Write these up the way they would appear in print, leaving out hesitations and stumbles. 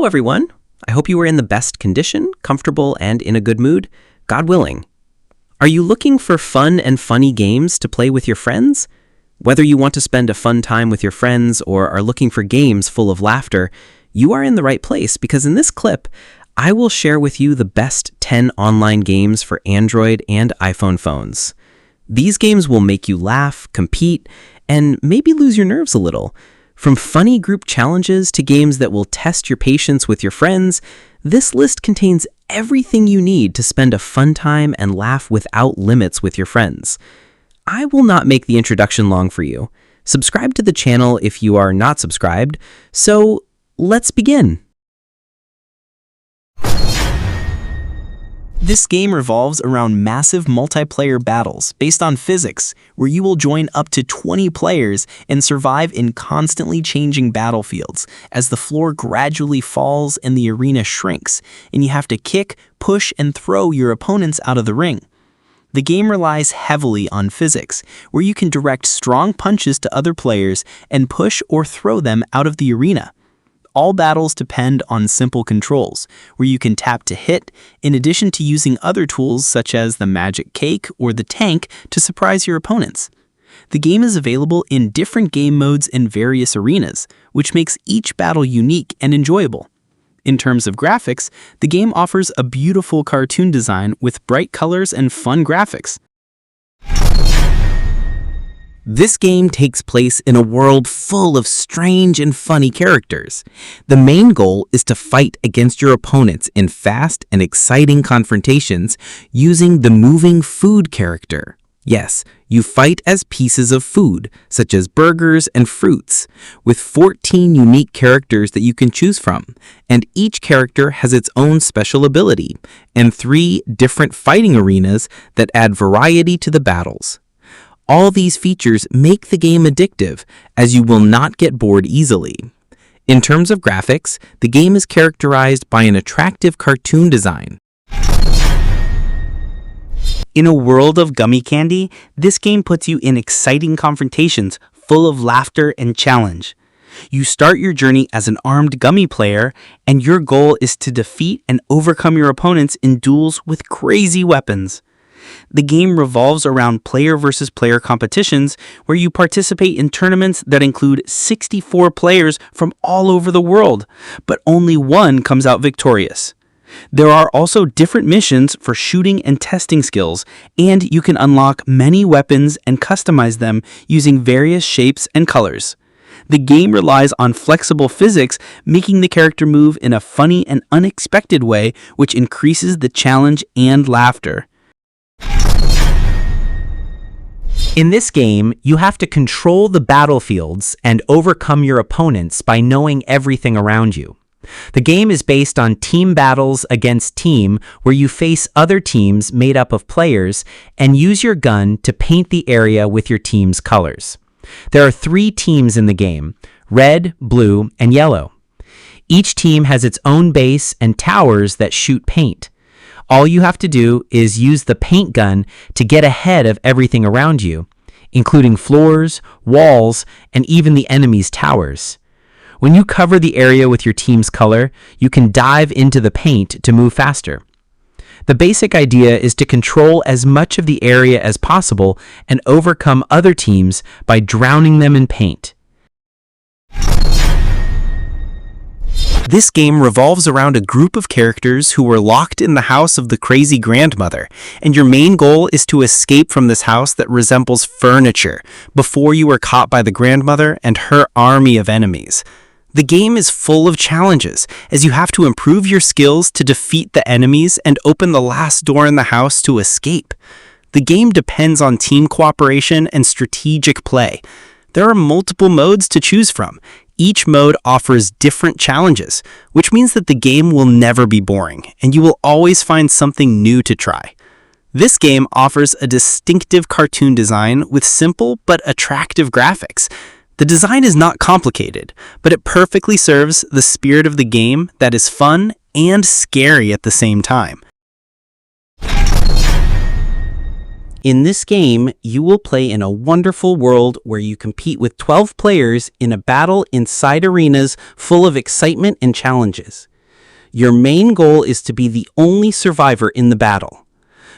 Hello, everyone. I hope you are in the best condition, comfortable, and in a good mood, God willing. Are you looking for fun and funny games to play with your friends? Whether you want to spend a fun time with your friends or are looking for games full of laughter, you are in the right place because in this clip, I will share with you the best 10 online games for Android and iPhone phones. These games will make you laugh, compete, and maybe lose your nerves a little. From funny group challenges to games that will test your patience with your friends, this list contains everything you need to spend a fun time and laugh without limits with your friends. I will not make the introduction long for you. Subscribe to the channel if you are not subscribed. So let's begin. This game revolves around massive multiplayer battles based on physics, where you will join up to 20 players and survive in constantly changing battlefields as the floor gradually falls and the arena shrinks, and you have to kick, push, and throw your opponents out of the ring. The game relies heavily on physics, where you can direct strong punches to other players and push or throw them out of the arena. All battles depend on simple controls, where you can tap to hit, in addition to using other tools such as the magic cake or the tank to surprise your opponents. The game is available in different game modes in various arenas, which makes each battle unique and enjoyable. In terms of graphics, the game offers a beautiful cartoon design with bright colors and fun graphics. This game takes place in a world full of strange and funny characters. The main goal is to fight against your opponents in fast and exciting confrontations using the moving food character. Yes, you fight as pieces of food, such as burgers and fruits, with 14 unique characters that you can choose from, and each character has its own special ability, and 3 different fighting arenas that add variety to the battles. All these features make the game addictive, as you will not get bored easily. In terms of graphics, the game is characterized by an attractive cartoon design. In a world of gummy candy, this game puts you in exciting confrontations full of laughter and challenge. You start your journey as an armed gummy player, and your goal is to defeat and overcome your opponents in duels with crazy weapons. The game revolves around player versus player competitions where you participate in tournaments that include 64 players from all over the world, but only one comes out victorious. There are also different missions for shooting and testing skills, and you can unlock many weapons and customize them using various shapes and colors. The game relies on flexible physics, making the character move in a funny and unexpected way, which increases the challenge and laughter. In this game, you have to control the battlefields and overcome your opponents by knowing everything around you. The game is based on team battles against team, where you face other teams made up of players and use your gun to paint the area with your team's colors. There are 3 teams in the game: red, blue, and yellow. Each team has its own base and towers that shoot paint. All you have to do is use the paint gun to get ahead of everything around you, including floors, walls, and even the enemy's towers. When you cover the area with your team's color, you can dive into the paint to move faster. The basic idea is to control as much of the area as possible and overcome other teams by drowning them in paint. This game revolves around a group of characters who were locked in the house of the crazy grandmother, and your main goal is to escape from this house that resembles furniture before you are caught by the grandmother and her army of enemies. The game is full of challenges, as you have to improve your skills to defeat the enemies and open the last door in the house to escape. The game depends on team cooperation and strategic play. There are multiple modes to choose from. Each mode offers different challenges, which means that the game will never be boring, and you will always find something new to try. This game offers a distinctive cartoon design with simple but attractive graphics. The design is not complicated, but it perfectly serves the spirit of the game that is fun and scary at the same time. In this game, you will play in a wonderful world where you compete with 12 players in a battle inside arenas full of excitement and challenges. Your main goal is to be the only survivor in the battle.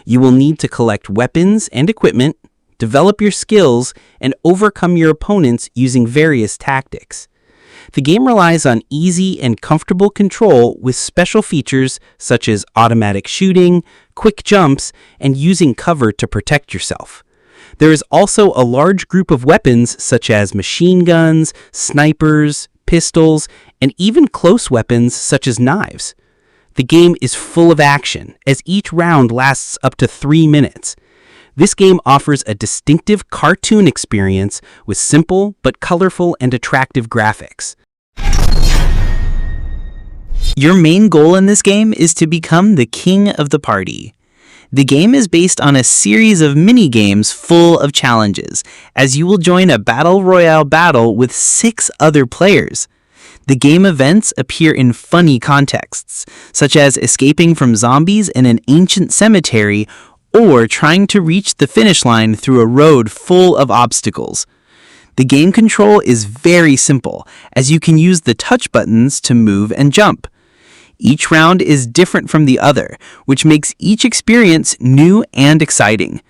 You will need to collect weapons and equipment, develop your skills, and overcome your opponents using various tactics. The game relies on easy and comfortable control with special features such as automatic shooting, quick jumps, and using cover to protect yourself. There is also a large group of weapons such as machine guns, snipers, pistols, and even close weapons such as knives. The game is full of action, as each round lasts up to 3 minutes. This game offers a distinctive cartoon experience with simple but colorful and attractive graphics. Your main goal in this game is to become the king of the party. The game is based on a series of mini-games full of challenges, as you will join a battle royale battle with 6 other players. The game events appear in funny contexts, such as escaping from zombies in an ancient cemetery or trying to reach the finish line through a road full of obstacles. The game control is very simple, as you can use the touch buttons to move and jump. Each round is different from the other, which makes each experience new and exciting.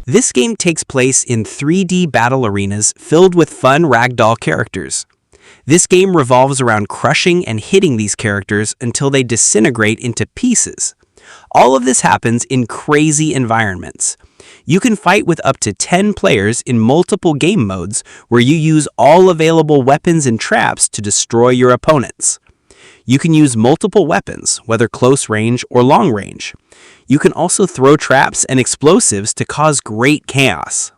This game takes place in 3D battle arenas filled with fun ragdoll characters. This game revolves around crushing and hitting these characters until they disintegrate into pieces. All of this happens in crazy environments. You can fight with up to 10 players in multiple game modes where you use all available weapons and traps to destroy your opponents. You can use multiple weapons, whether close range or long range. You can also throw traps and explosives to cause great chaos.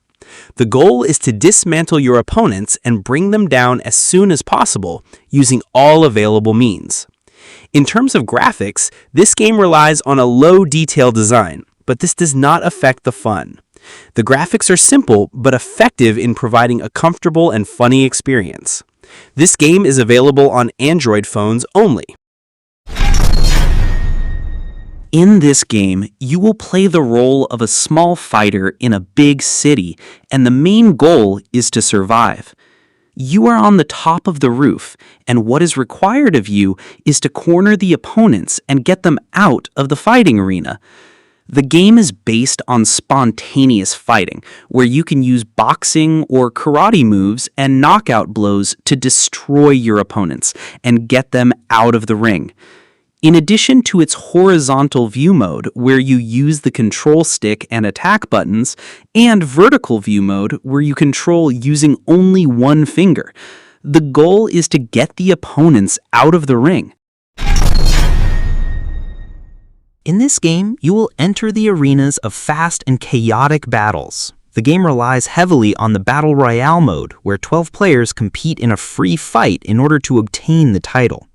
The goal is to dismantle your opponents and bring them down as soon as possible using all available means. In terms of graphics, this game relies on a low detail design, but this does not affect the fun. The graphics are simple but effective in providing a comfortable and funny experience. This game is available on Android phones only. In this game, you will play the role of a small fighter in a big city, and the main goal is to survive. You are on the top of the roof, and what is required of you is to corner the opponents and get them out of the fighting arena. The game is based on spontaneous fighting, where you can use boxing or karate moves and knockout blows to destroy your opponents and get them out of the ring. In addition to its horizontal view mode, where you use the control stick and attack buttons, and vertical view mode, where you control using only one finger, the goal is to get the opponents out of the ring. In this game, you will enter the arenas of fast and chaotic battles. The game relies heavily on the Battle Royale mode, where 12 players compete in a free fight in order to obtain the title.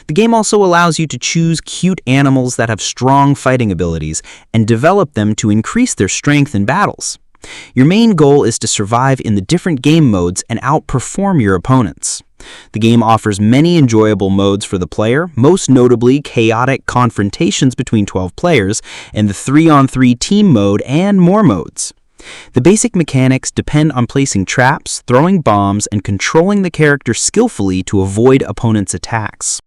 The game also allows you to choose cute animals that have strong fighting abilities and develop them to increase their strength in battles. Your main goal is to survive in the different game modes and outperform your opponents. The game offers many enjoyable modes for the player, most notably chaotic confrontations between 12 players and the 3-on-3 team mode and more modes. The basic mechanics depend on placing traps, throwing bombs, and controlling the character skillfully to avoid opponents' attacks.